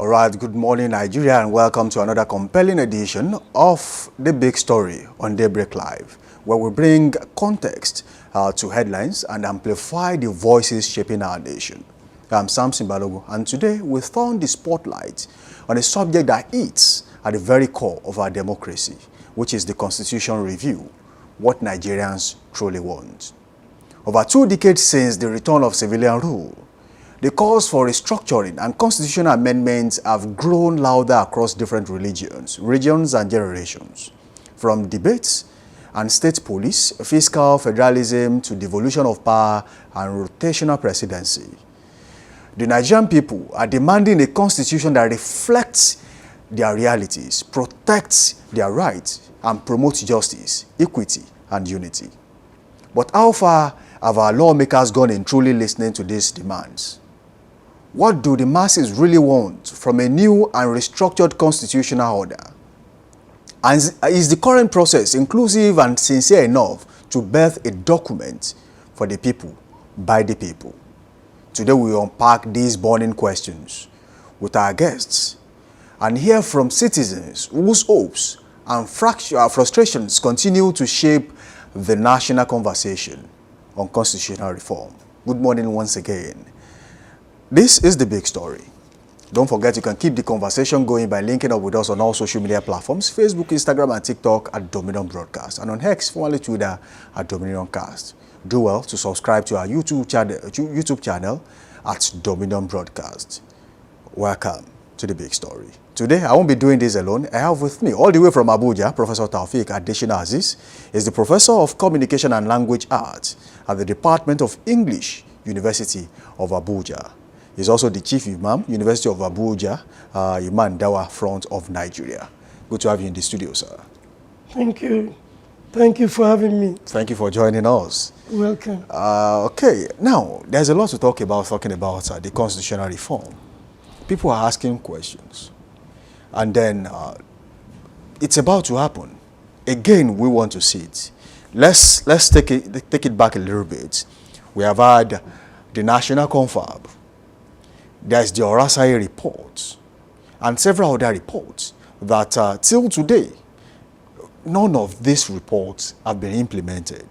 All right, good morning, Nigeria, and welcome to another compelling edition of The Big Story on Daybreak Live, where we bring context to headlines and amplify the voices shaping our nation. I'm Samson Balogu, and today we turn the spotlight on a subject that eats at the very core of our democracy, which is the Constitution Review, what Nigerians truly want. Over 2 decades since the return of civilian rule, the calls for restructuring and constitutional amendments have grown louder across different regions and generations. From debates and state police, fiscal federalism to devolution of power and rotational presidency. The Nigerian people are demanding a constitution that reflects their realities, protects their rights, and promotes justice, equity, and unity. But how far have our lawmakers gone in truly listening to these demands? What do the masses really want from a new and restructured constitutional order? And is the current process inclusive and sincere enough to birth a document for the people, by the people? Today we unpack these burning questions with our guests and hear from citizens whose hopes and frustrations continue to shape the national conversation on constitutional reform. Good morning once again. This is The Big Story. Don't forget you can keep the conversation going by linking up with us on all social media platforms, Facebook, Instagram, and TikTok at Dominion Broadcast, and on X, formerly Twitter, at Dominion Cast. Do well to subscribe to our YouTube channel at Dominion Broadcast. Welcome to The Big Story. Today, I won't be doing this alone. I have with me, all the way from Abuja, Professor Taofeeq Adesina is the Professor of Communication and Language Arts at the Department of English, University of Abuja. He's also the Chief Imam, University of Abuja, Imam Dawa Front of Nigeria. Good to have you in the studio, sir. Thank you. Thank you for having me. Thank you for joining us. Welcome. Okay, now, there's a lot to talk about talking about the constitutional reform. People are asking questions. And then it's about to happen. Again, we want to see it. Let's take it back a little bit. We have had the National Confab. There's the Orasai report and several other reports that till today, none of these reports have been implemented.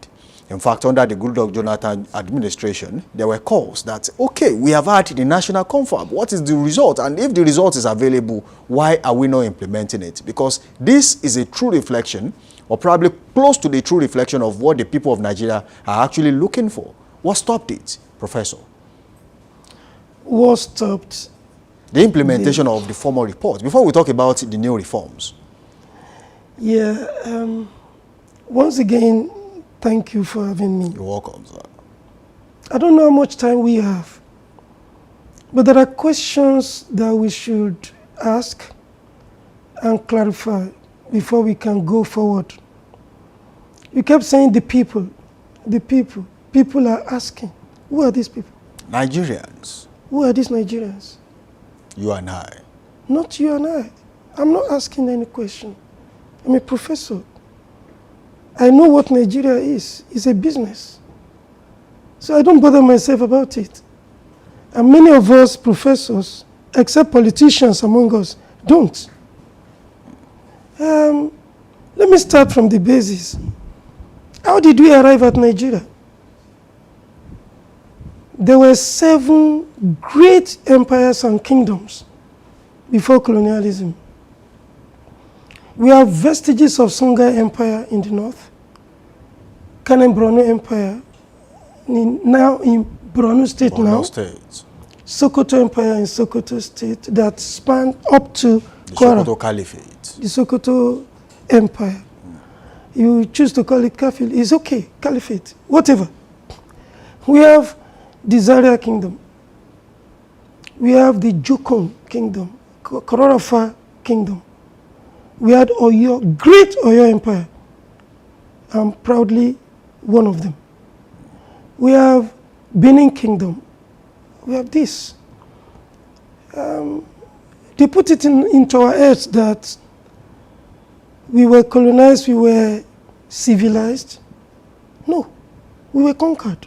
In fact, under the Goodluck Jonathan administration, there were calls that, okay, we have had the National Confab. What is the result? And if the result is available, why are we not implementing it? Because this is a true reflection, or probably close to the true reflection of what the people of Nigeria are actually looking for. What stopped it, Professor? What stopped the implementation of the former report, before we talk about the new reforms? Yeah, once again, thank you for having me. You're welcome, sir. I don't know how much time we have, but there are questions that we should ask and clarify before we can go forward. You kept saying the people. People are asking, who are these people? Nigerians. Who are these Nigerians? You and I. Not you and I. I'm not asking any question. I'm a professor. I know what Nigeria is. It's a business. So I don't bother myself about it. And many of us professors, except politicians among us, don't. Let me start from the basis. How did we arrive at Nigeria? There were 7 great empires and kingdoms before colonialism. We have vestiges of Songhai Empire in the north, Kanem Borno Empire, now in Borno State now, Sokoto Empire in Sokoto State that spanned up to the Kwara. Sokoto Caliphate. The Sokoto Empire. You choose to call it Kafil, it's okay, Caliphate, whatever. We have the Zaria Kingdom. We have the Jukun Kingdom, Kororafa Kingdom. We had Oyo, great Oyo Empire. I'm proudly one of them. We have Benin Kingdom. We have this. They put it into our heads that we were colonized, we were civilized. No, we were conquered.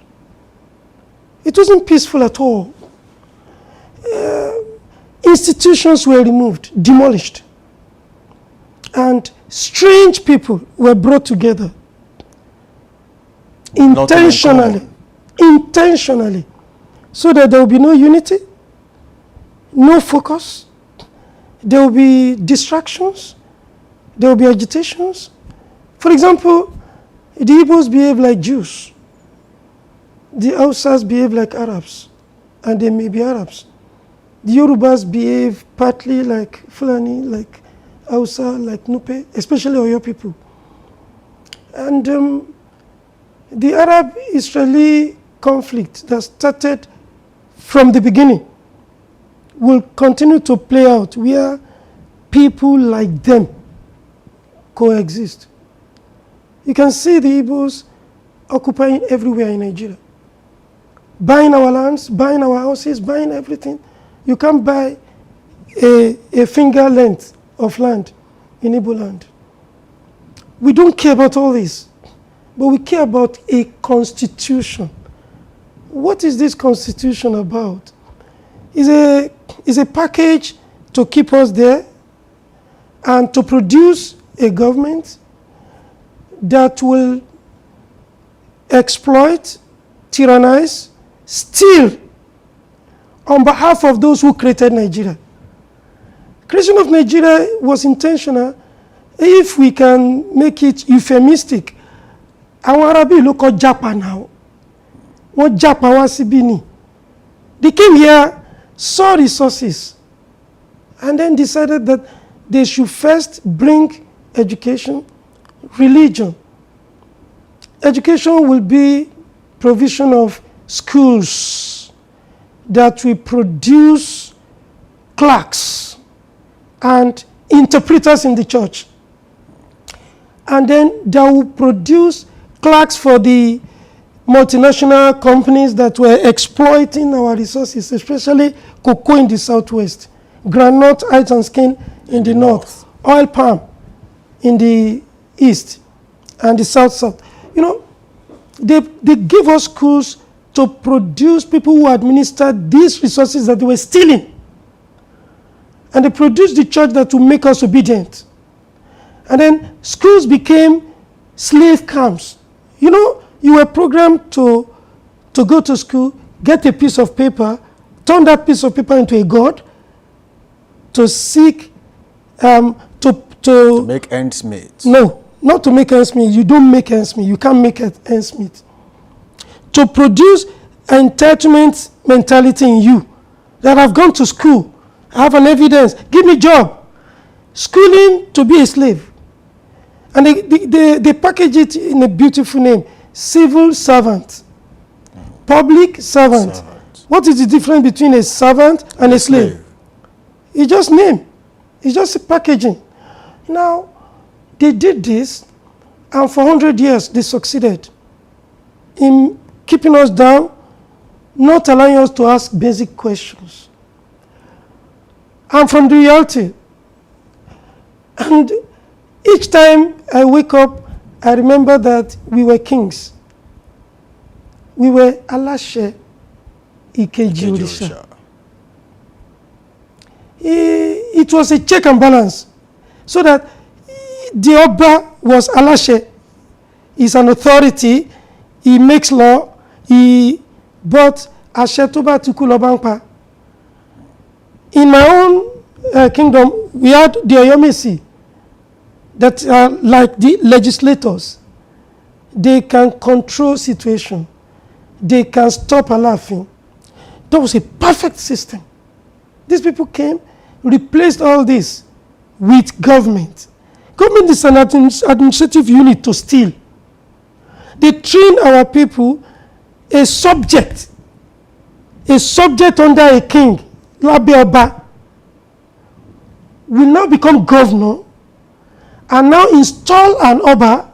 It wasn't peaceful at all. Institutions were removed, demolished. And strange people were brought together. Intentionally. So that there will be no unity, no focus. There will be distractions. There will be agitations. For example, the Igbos behave like Jews. The Hausas behave like Arabs, and they may be Arabs. The Yorubas behave partly like Fulani, like Hausa, like Nupe, especially Oyo people. And the Arab-Israeli conflict that started from the beginning will continue to play out where people like them coexist. You can see the Igbos occupying everywhere in Nigeria. Buying our lands, buying our houses, buying everything. You can't buy a finger length of land in Igbo land. We don't care about all this, but we care about a constitution. What is this constitution about? It's a package to keep us there and to produce a government that will exploit, tyrannize, steal on behalf of those who created Nigeria. Creation of Nigeria was intentional. If we can make it euphemistic, àwọn Arabi ló kọ́ Japa now. Wọ́n Japa wá síbí ni. They came here, saw resources, and then decided that they should first bring education, religion. Education will be provision of schools that will produce clerks and interpreters in the church. And then that will produce clerks for the multinational companies that were exploiting our resources, especially cocoa in the southwest, granite, ice and skin in the north, oil palm in the east and the south. You know, they give us schools to produce people who administer these resources that they were stealing. And they produce the church that will make us obedient. And then schools became slave camps. You know, you were programmed to go to school, get a piece of paper, turn that piece of paper into a god, to seek, to make ends meet. No, not to make ends meet. You don't make ends meet. You can't make ends meet. To produce entitlement mentality in you, that I've gone to school, I have an evidence, give me job. Schooling to be a slave. And they package it in a beautiful name, civil servant, public servant. What is the difference between a servant and a slave? It's just name. It's just packaging. Now, they did this, and for 100 years, they succeeded in keeping us down, not allowing us to ask basic questions. I'm from the reality. And each time I wake up, I remember that we were kings. We were Alashe Ikeji Orisha. It was a check and balance, so that the Oba was Alashe. He's an authority. He makes law. But Ashetoba Tukulobangpa. In my own kingdom, we had the Oyomesi that are like the legislators. They can control situation. They can stop a laughing. That was a perfect system. These people came, replaced all this with government. Government is an administrative unit to steal. They train our people a subject under a king, Labe Oba, will now become governor and now install an Oba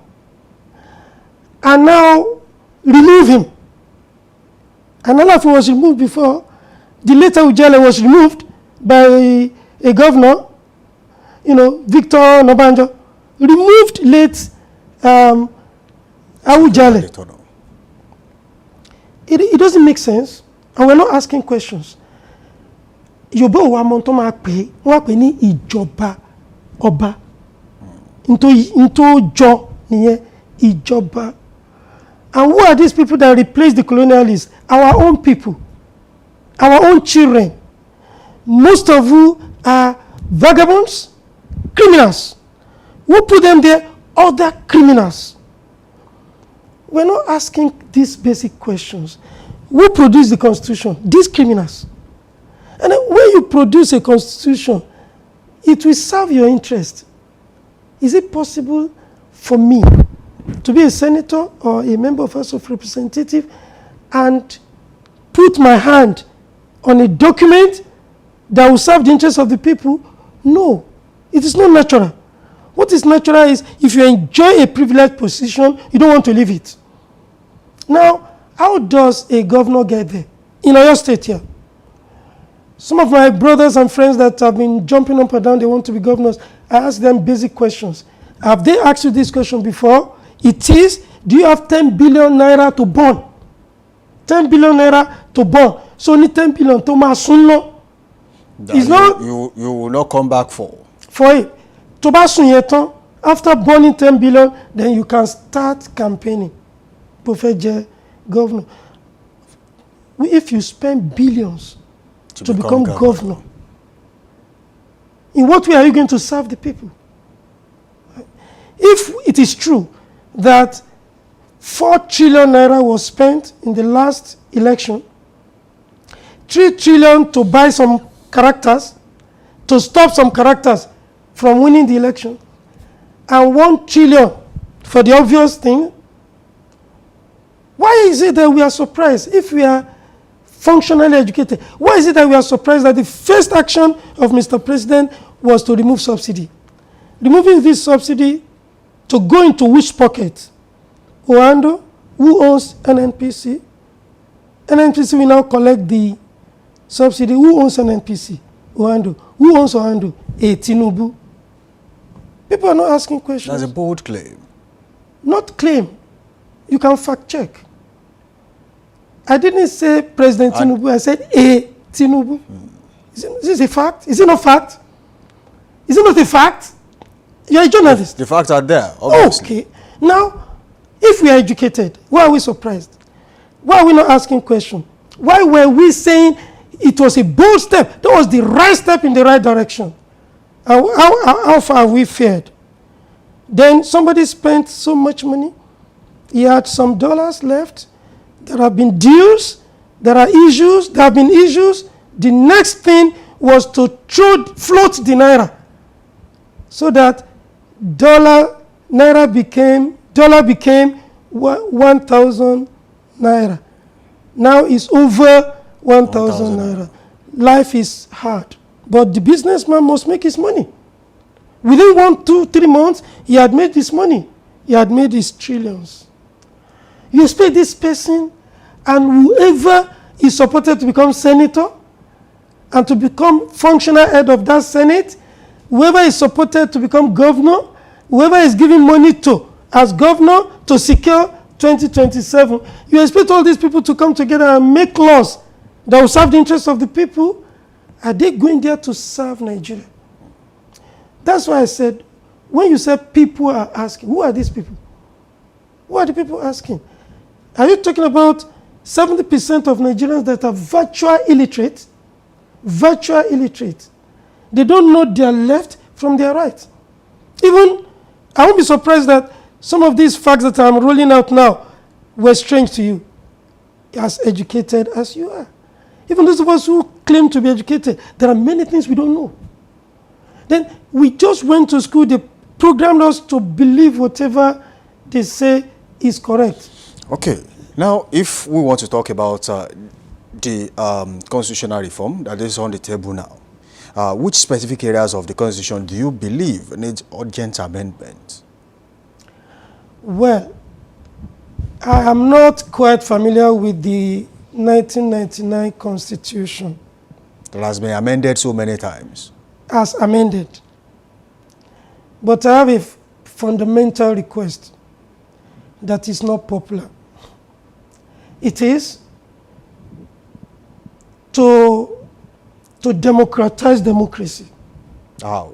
and now remove him. And Alafin was removed before. The later Ujele was removed by a governor, Victor Nobanjo, removed late Awujale. It doesn't make sense, and we're not asking questions. Yorùbá ò wá mọ̀ tó máa pè é, wọ́n á pè ní ìjọba ọba. Ntó jọ nìyẹn, ìjọba. And who are these people that replace the colonialists? Our own people, our own children. Most of who are vagabonds, criminals. Who put them there? Other criminals. We're not asking these basic questions. Who produced the Constitution? These criminals. And then when you produce a Constitution, it will serve your interest. Is it possible for me to be a senator or a member of House of Representatives and put my hand on a document that will serve the interests of the people? No, it is not natural. What is natural is if you enjoy a privileged position, you don't want to leave it. Now, how does a governor get there? In Oyo State here. Some of my brothers and friends that have been jumping up and down, they want to be governors, I ask them basic questions. Have they asked you this question before? It is, do you have 10 billion naira to burn? 10 billion naira to burn. So only 10 billion to masunlo. It's not you will not come back for it. To basun after burning 10 billion, then you can start campaigning. Prof, governor. If you spend billions to become governor, in what way are you going to serve the people? If it is true that 4 trillion naira was spent in the last election, 3 trillion to buy some characters, to stop some characters from winning the election, and 1 trillion for the obvious thing, why is it that we are surprised if we are functionally educated? Why is it that we are surprised that the first action of Mr. President was to remove subsidy? Removing this subsidy to go into which pocket? Oando, who owns NNPC? NNPC will now collect the subsidy. Who owns NNPC? Oando. Who owns Oando? Tinubu. People are not asking questions. That's a bold claim. Not claim. You can fact check. I didn't say President Tinubu, I said Tinubu. Is this a fact? Is it not fact? Is it not a fact? You're a journalist. The facts are there, obviously. Okay. Now, if we are educated, why are we surprised? Why are we not asking questions? Why were we saying it was a bold step? That was the right step in the right direction. How far have we fared? Then somebody spent so much money. He had some dollars left. There have been deals. There are issues. There have been issues. The next thing was to float the naira so that dollar became 1,000 naira. Now it's over 1,000 naira. Life is hard. But the businessman must make his money. Within 1, 2, 3 months, he had made his money. He had made his trillions. You expect this person and whoever is supported to become senator and to become functional head of that senate, whoever is supported to become governor, whoever is giving money to as governor to secure 2027, you expect all these people to come together and make laws that will serve the interests of the people? Are they going there to serve Nigeria? That's why I said, when you say people are asking, who are these people? Who are the people asking? Are you talking about 70% of Nigerians that are virtual illiterate? Virtual illiterate. They don't know their left from their right. Even, I won't be surprised that some of these facts that I'm rolling out now were strange to you, as educated as you are. Even those of us who claim to be educated, there are many things we don't know. Then we just went to school, they programmed us to believe whatever they say is correct. Okay. Now, if we want to talk about the constitutional reform that is on the table now, which specific areas of the Constitution do you believe need urgent amendment? Well, I am not quite familiar with the 1999 Constitution. It has been amended so many times. As amended. But I have a fundamental request that is not popular. It is to to democratize democracy. How?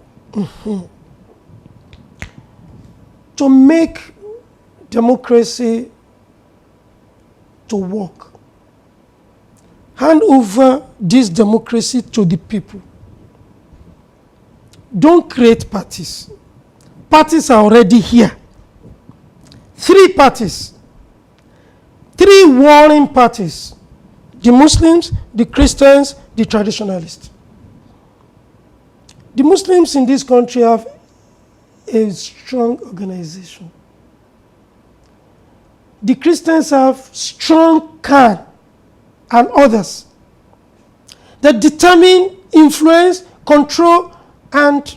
To make democracy to work. Hand over this democracy to the people. Don't create parties. Parties are already here. 3 parties. 3 warring parties. The Muslims, the Christians, the traditionalists. The Muslims in this country have a strong organization. The Christians have strong Khan and others that determine, influence, control, and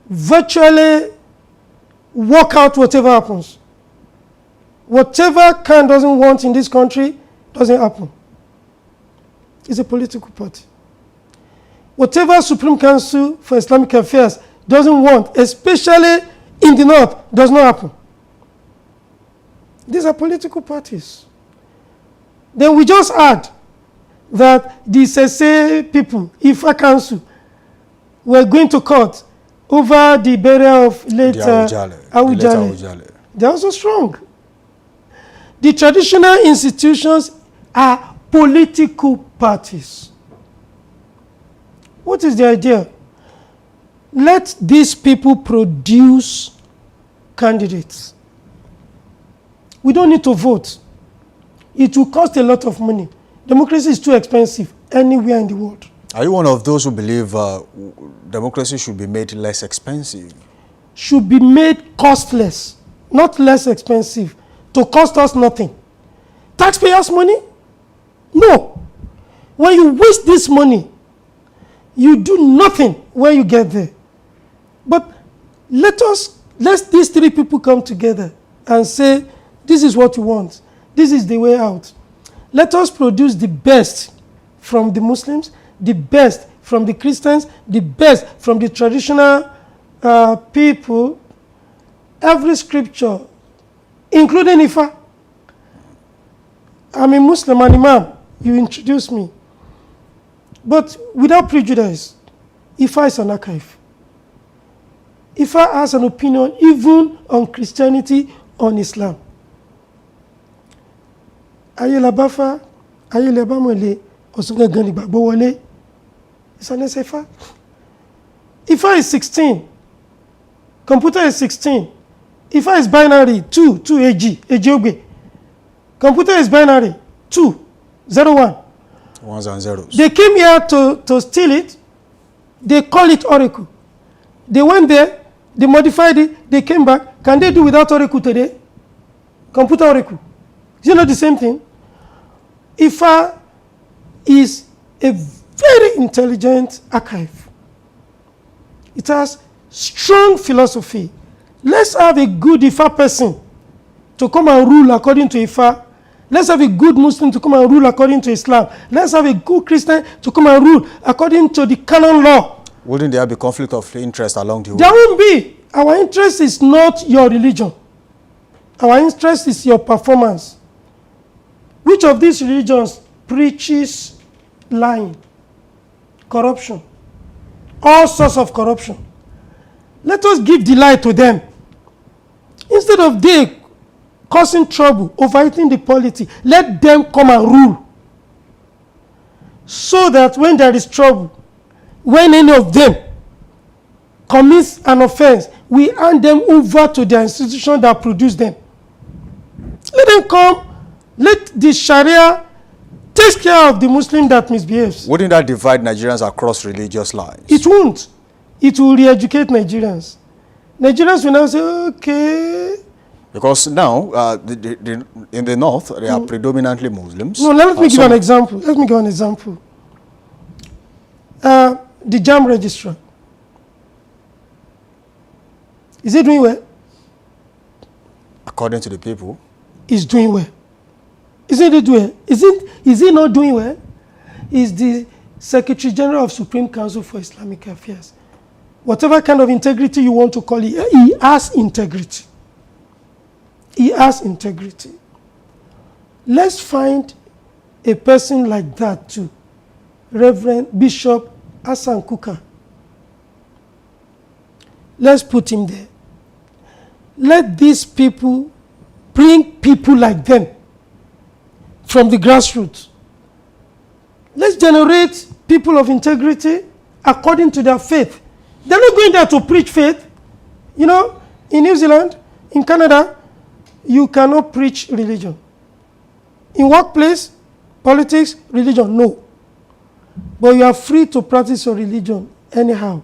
virtually work out whatever happens. Whatever Khan doesn't want in this country doesn't happen. It's a political party. Whatever Supreme Council for Islamic Affairs doesn't want, especially in the north, does not happen. These are political parties. Then we just add that the Sese people, Ifa Council, were going to court over the burial of late Awujale. They are also strong. The traditional institutions are political parties. What is the idea? Let these people produce candidates. We don't need to vote. It will cost a lot of money. Democracy is too expensive anywhere in the world. Are you one of those who believe democracy should be made less expensive? Should be made costless, not less expensive, to cost us nothing. Taxpayers' money? No. When you waste this money, you do nothing when you get there. But let these 3 people come together and say, this is what we want. This is the way out. Let us produce the best from the Muslims, the best from the Christians, the best from the traditional people. Every scripture, including Ifa. I'm a Muslim, an Imam. You introduced me. But without prejudice, Ifa is an archive. Ifa has an opinion even on Christianity, on Islam. Aye labafa, aye labamole, osunga gani babowole. It's an Ifa. Ifa is 16. Computer is 16. Ifa is binary, 2 AG, AGOB. Computer is binary, 2, 0, 1. Ones and zeros. They came here to steal it. They call it Oracle. They went there, they modified it, they came back. Can they do without Oracle today? Computer Oracle. Is it not the same thing? Ifa is a very intelligent archive. It has strong philosophy. Let's have a good Ifa person to come and rule according to Ifa. Let's have a good Muslim to come and rule according to Islam. Let's have a good Christian to come and rule according to the canon law. Wouldn't there be conflict of interest along the way? There won't be. Our interest is not your religion. Our interest is your performance. Which of these religions preaches lying, corruption, all sorts of corruption? Let us give the lie to them. Instead of they causing trouble, overeating the polity, let them come and rule. So that when there is trouble, when any of them commits an offense, we hand them over to the institution that produced them. Let them come, let the Sharia take care of the Muslim that misbehaves. Wouldn't that divide Nigerians across religious lines? It won't. It will re-educate Nigerians. Nigerians will now say, okay. Because now, in the north, they are predominantly Muslims. No, let me give an example. Let me give an example. The JAM registrar. Is he doing well? According to the people. He's doing well. Isn't he doing well? Is he not doing well? He's the Secretary General of Supreme Council for Islamic Affairs. Whatever kind of integrity you want to call it, he has integrity. He has integrity. Let's find a person like that too. Reverend Bishop Hassan Kuka. Let's put him there. Let these people bring people like them from the grassroots. Let's generate people of integrity according to their faith. They're not going there to preach faith. You know, in New Zealand, in Canada, you cannot preach religion. In workplace, politics, religion, no. But you are free to practice your religion anyhow.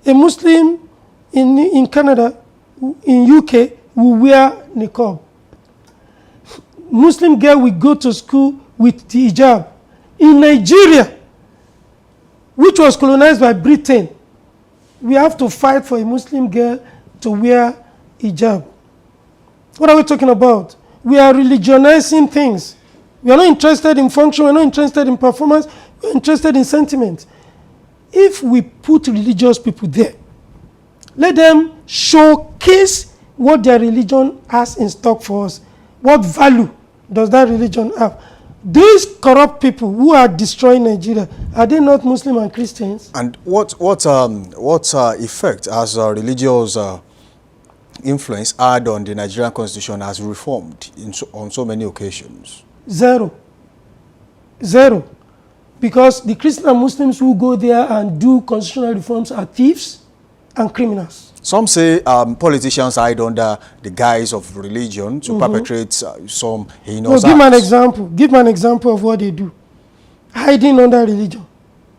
A Muslim in Canada, in UK, will wear niqab. Muslim girl will go to school with the hijab. In Nigeria, which was colonized by Britain, we have to fight for a Muslim girl to wear hijab. What are we talking about? We are religionizing things. We are not interested in function, we are not interested in performance, we are interested in sentiment. If we put religious people there, let them showcase what their religion has in stock for us. What value does that religion have? These corrupt people who are destroying Nigeria, are they not Muslim and Christians? And what effect has religious influence had on the Nigerian constitution as reformed on so many occasions? Zero. Because the Christian and Muslims who go there and do constitutional reforms are thieves and criminals. Some say politicians hide under the guise of religion to perpetrate some heinous Give me an acts. example. Give me an example of what they do. Hiding under religion.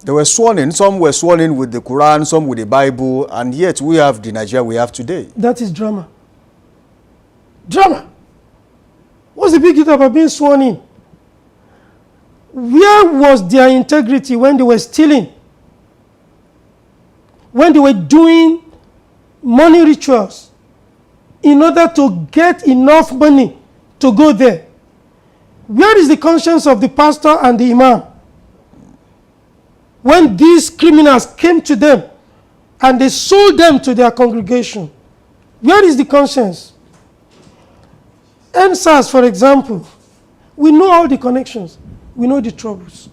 They were sworn in. Some were sworn in with the Quran, some with the Bible, and yet we have the Nigeria we have today. That is drama. Drama. What's the big deal about being sworn in? Where was their integrity when they were stealing? When they were doing money rituals in order to get enough money to go there? Where is the conscience of the pastor and the imam? When these criminals came to them and they sold them to their congregation, where is the conscience? NSAS, for example, we know all the connections. We know the troubles.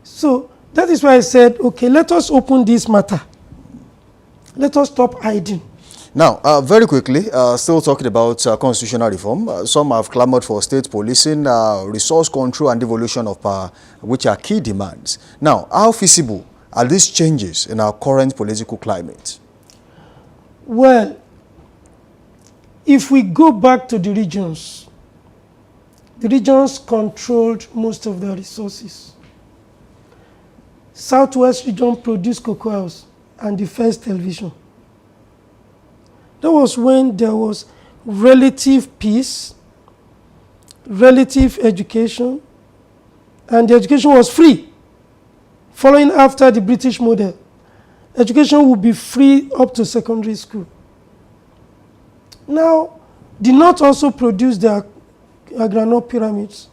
So that is why I said, okay, let us open this matter. Let us stop hiding. Now, very quickly, still talking about constitutional reform, some have clamored for state policing, resource control and devolution of power, which are key demands. Now, how feasible are these changes in our current political climate? Well, if we go back to the regions controlled most of the resources. Southwest region produced cocoa house and the first television. That was when there was relative peace, relative education, and the education was free. Following after the British model, education would be free up to secondary school. Now, the North also produced their granite pyramids,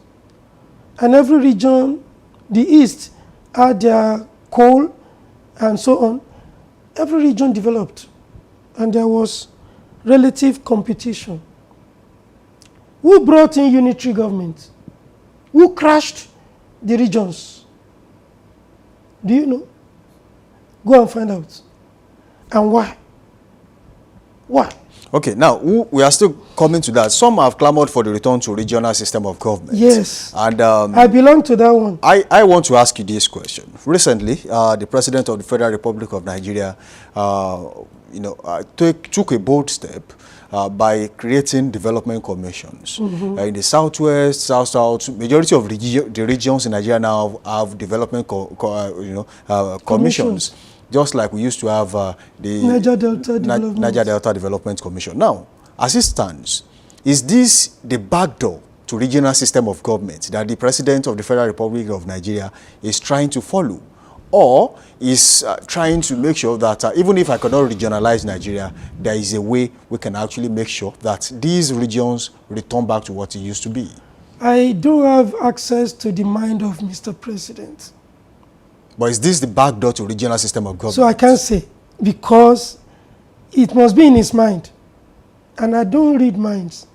and every region, the East, had their coal and so on. Every region developed, and there was relative competition. Who brought in unitary government? Who crashed the regions? Do you know? Go and find out. And why? Why? Okay, now we are still coming to that. Some have clamored for the return to regional system of government. Yes. And I belong to that one. I want to ask you this question. Recently, the President of the Federal Republic of Nigeria, took a bold step by creating development commissions. In the Southwest, South, majority of the regions in Nigeria now have development commissions. Just like we used to have the Niger Delta Development Commission. Now, as it stands, is this the backdoor to regional system of government that the President of the Federal Republic of Nigeria is trying to follow? Or is trying to make sure that even if I cannot regionalize Nigeria, there is a way we can actually make sure that these regions return back to what it used to be? I don't have access to the mind of Mr. President. But is this the backdoor to regional system of government? So I can't say, because it must be in his mind. And I don't read minds.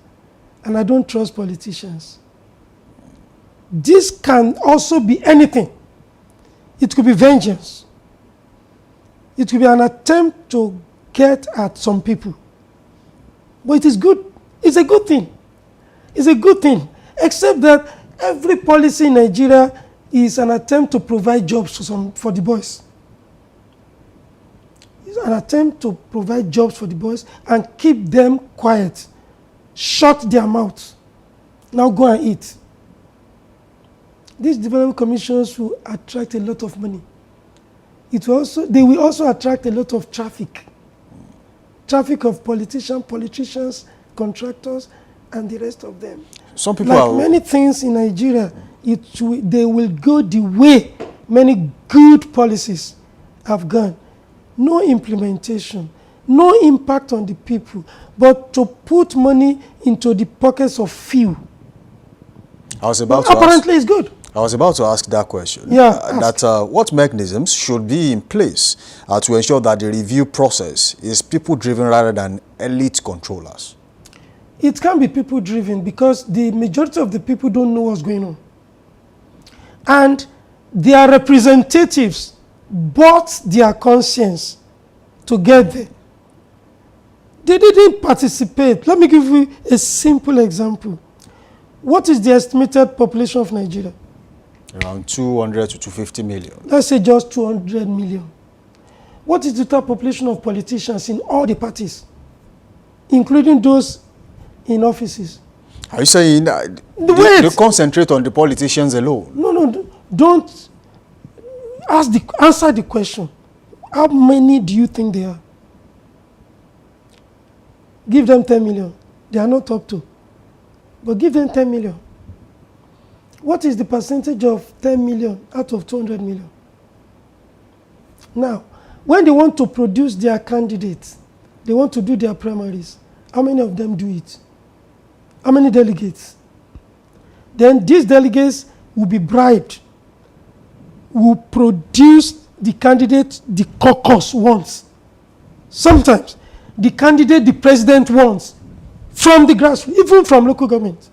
And I don't trust politicians. This can also be anything. It could be vengeance. It could be an attempt to get at some people. But it is good. It's a good thing. It's a good thing. Except that every policy in Nigeria is an attempt to provide jobs for the boys. It's an attempt to provide jobs for the boys and keep them quiet. Shut their mouths. Now go and eat. These development commissions will attract a lot of money. They will also attract a lot of traffic. Traffic of politicians, contractors, and the rest of them. Some people like many things in Nigeria, they will go the way many good policies have gone. No implementation, no impact on the people, but to put money into the pockets of few. Apparently it's good. I was about to ask that question. Yeah, what mechanisms should be in place to ensure that the review process is people-driven rather than elite controllers? It can be people-driven because the majority of the people don't know what's going on. And their representatives bought their conscience to get there. They didn't participate. Let me give you a simple example. What is the estimated population of Nigeria? Around 200 to 250 million. Let's say just 200 million. What is the total population of politicians in all the parties, including those in offices? Are you saying that they concentrate on the politicians alone? No, don't answer the question. How many do you think they are? Give them 10 million. They are not up to. But give them 10 million. What is the percentage of 10 million out of 200 million? Now, when they want to produce their candidates, they want to do their primaries, how many of them do it? How many delegates? Then these delegates will be bribed, will produce the candidate the caucus wants. Sometimes the candidate the president wants from the grassroots, even from local government.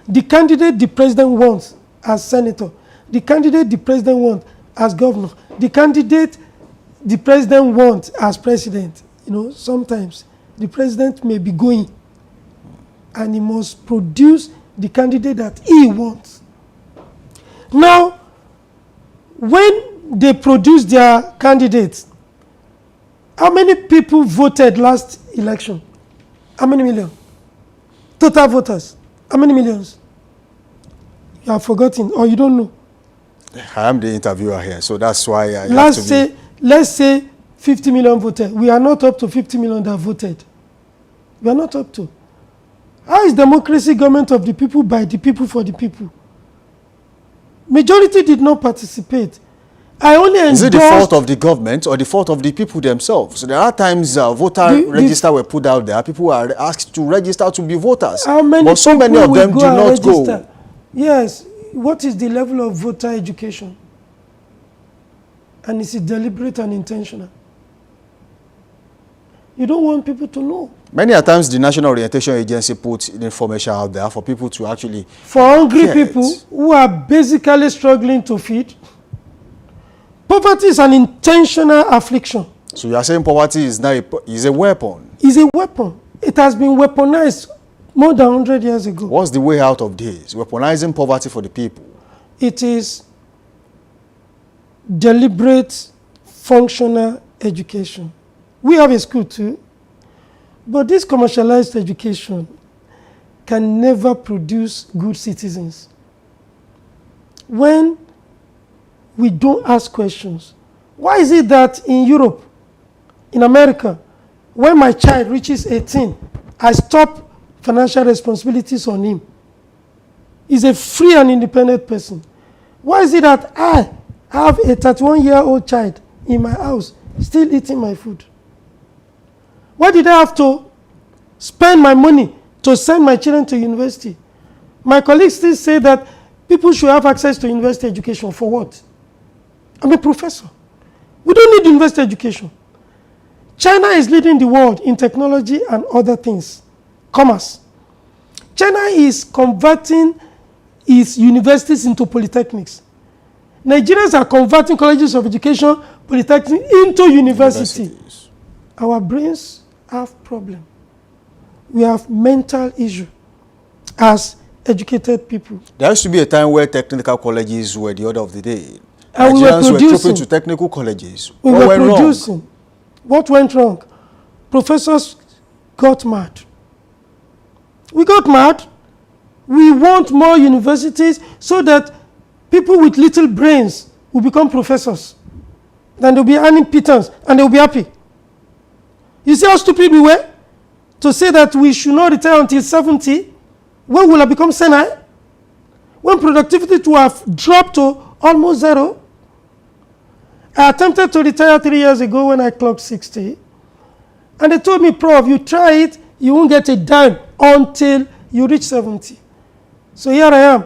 The candidate the president wants as senator, the candidate the president wants as governor, the candidate the president wants as president. You know, sometimes the president may be going and he must produce the candidate that he wants. Now, when they produce their candidates, how many people voted last election? How many million? Total voters. How many millions? You have forgotten or you don't know. I am the interviewer here, so that's why I let's say 50 million voted. We are not up to 50 million that voted. We are not up to. How is democracy government of the people, by the people, for the people? Majority did not participate. Is it the fault of the government or the fault of the people themselves? So there are times voter register were put out there. People are asked to register to be voters. But so many of them do not go. Yes. What is the level of voter education? And is it deliberate and intentional? You don't want people to know. Many a times the National Orientation Agency puts information out there for people to actually... For hungry people who are basically struggling to feed. Poverty is an intentional affliction. So you are saying poverty is now is a weapon? It's a weapon. It has been weaponized more than 100 years ago. What's the way out of this? Weaponizing poverty for the people? It is deliberate, functional education. We have a school too, but this commercialized education can never produce good citizens. When we don't ask questions. Why is it that in Europe, in America, when my child reaches 18, I stop financial responsibilities on him? He's a free and independent person. Why is it that I have a 31-year-old child in my house still eating my food? Why did I have to spend my money to send my children to university? My colleagues still say that people should have access to university education. For what? I'm a professor. We don't need university education. China is leading the world in technology and other things. Commerce. China is converting its universities into polytechnics. Nigerians are converting colleges of education, polytechnic into university. Our brains have problem. We have mental issue as educated people. There used to be a time where technical colleges were the order of the day. And we were Nigerians were producing. trooping to technical colleges. We What were went producing. wrong? What went wrong? Professors got mad. We got mad. We want more universities so that people with little brains will become professors. Then they'll be earning pittance and they'll be happy. You see how stupid we were? To say that we should not retire until 70, when will I become senile? When productivity to have dropped to almost zero? I attempted to retire 3 years ago when I clocked 60. And they told me, Prof, you try it, you won't get a dime until you reach 70. So here I am,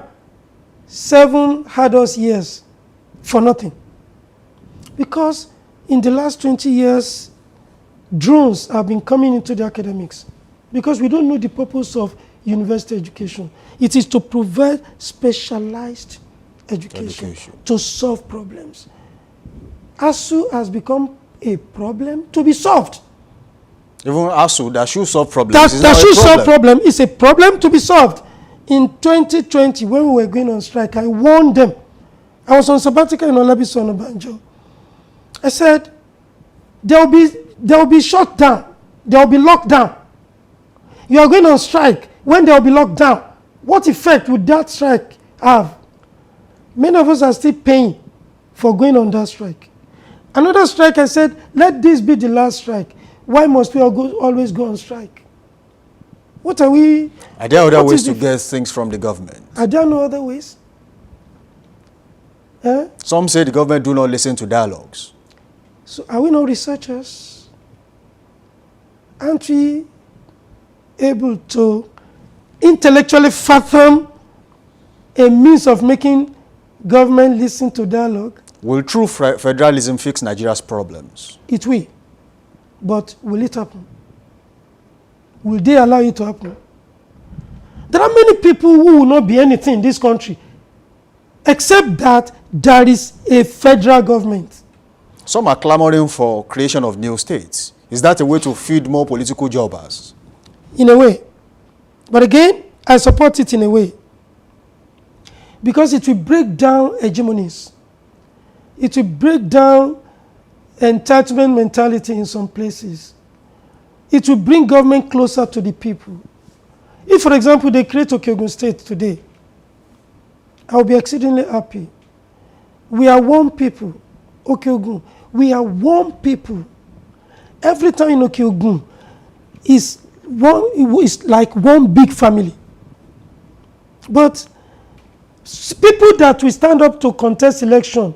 7 hardest years for nothing. Because in the last 20 years, drones have been coming into the academics. Because we don't know the purpose of university education. It is to provide specialized education. To solve problems. ASU has become a problem to be solved. Even ASU, that should solve problems. That should solve problem is a problem to be solved. In 2020, when we were going on strike, I warned them. I was on sabbatical in Olabiso Onabanjo. I said, there will be shut down. There will be lockdown. You are going on strike. When there will be lockdown, what effect would that strike have? Many of us are still paying for going on that strike. Another strike, I said, let this be the last strike. Why must we always go on strike? What are we? Are there other ways to get things from the government? Are there no other ways? Some say the government do not listen to dialogues. So are we not researchers? Aren't we able to intellectually fathom a means of making government listen to dialogue? Will true federalism fix Nigeria's problems? It will. But will it happen? Will they allow it to happen? There are many people who will not be anything in this country, except that there is a federal government. Some are clamoring for creation of new states. Is that a way to feed more political jobbers? In a way. But again, I support it in a way. Because it will break down hegemonies. It will break down entitlement mentality in some places. It will bring government closer to the people. If, for example, they create Okeogun State today, I will be exceedingly happy. We are one people. Okeogun, we are one people. Every time in Okeogun is like one big family. But people that will stand up to contest election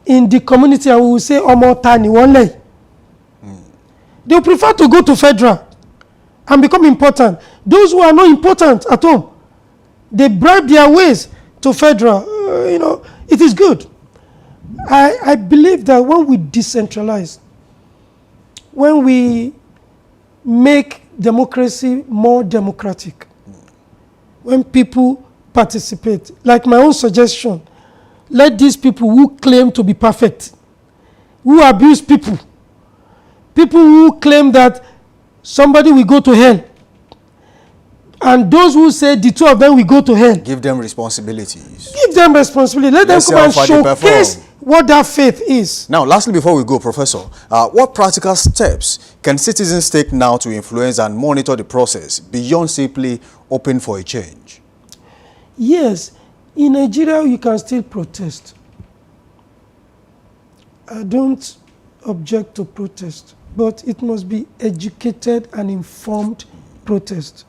in the community, I will say, Omo Tani Wonle. They will prefer to go to federal and become important. Those who are not important at home, they bribe their ways to federal. It is good. I believe that when we decentralize, when we make democracy more democratic, when people participate, like my own suggestion, let these people who claim to be perfect, who abuse people, people who claim that somebody will go to hell, and those who say the two of them will go to hell. Give them responsibilities. Give them responsibility. Let them come and showcase what that faith is. Now, lastly, before we go, Professor, what practical steps can citizens take now to influence and monitor the process beyond simply hoping for a change? Yes, in Nigeria, you can still protest. I don't object to protest, but it must be educated and informed protest.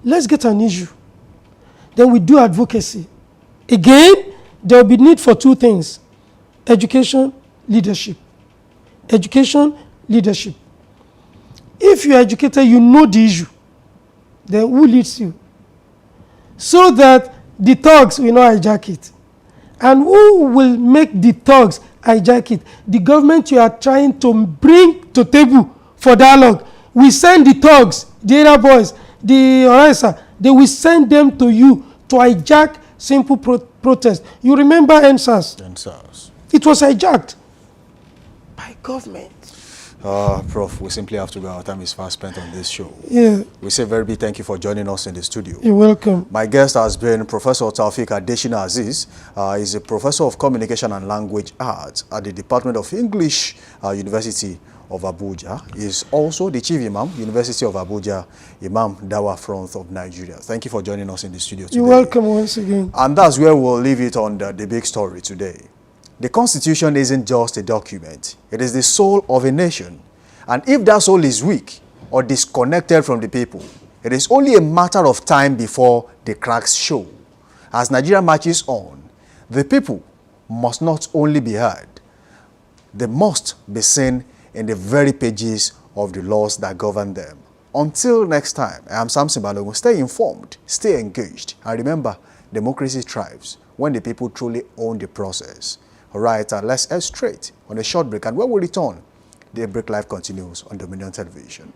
Let's get an issue. Then we do advocacy. Again, there will be need for two things: education, leadership. Education, leadership. If you are educated, you know the issue. Then who leads you? So that the thugs will not hijack it. And who will make the thugs hijack it? The government you are trying to bring to table for dialogue. We send the thugs, the area boys, the Oraisa, they will send them to you to hijack simple protest. You remember NSAS? And SARS. It was hijacked by government. Prof, we simply have to go. Our time is fast spent on this show. Yeah. We say very big thank you for joining us in the studio. You're welcome. My guest has been Professor Taofeeq Adesina Aziz. He's a professor of communication and language arts at the Department of English, University of Abuja. He's also the Chief Imam, University of Abuja, Imam Dawa Front of Nigeria. Thank you for joining us in the studio today. You're welcome once again. And that's where we'll leave it on the big story today. The Constitution isn't just a document. It is the soul of a nation. And if that soul is weak or disconnected from the people, it is only a matter of time before the cracks show. As Nigeria marches on, the people must not only be heard, they must be seen in the very pages of the laws that govern them. Until next time, I am Samson Balogun. Stay informed, stay engaged, and remember, democracy thrives when the people truly own the process. All right, let's head straight on a short break, and when we return, the Break Live continues on Dominion Television.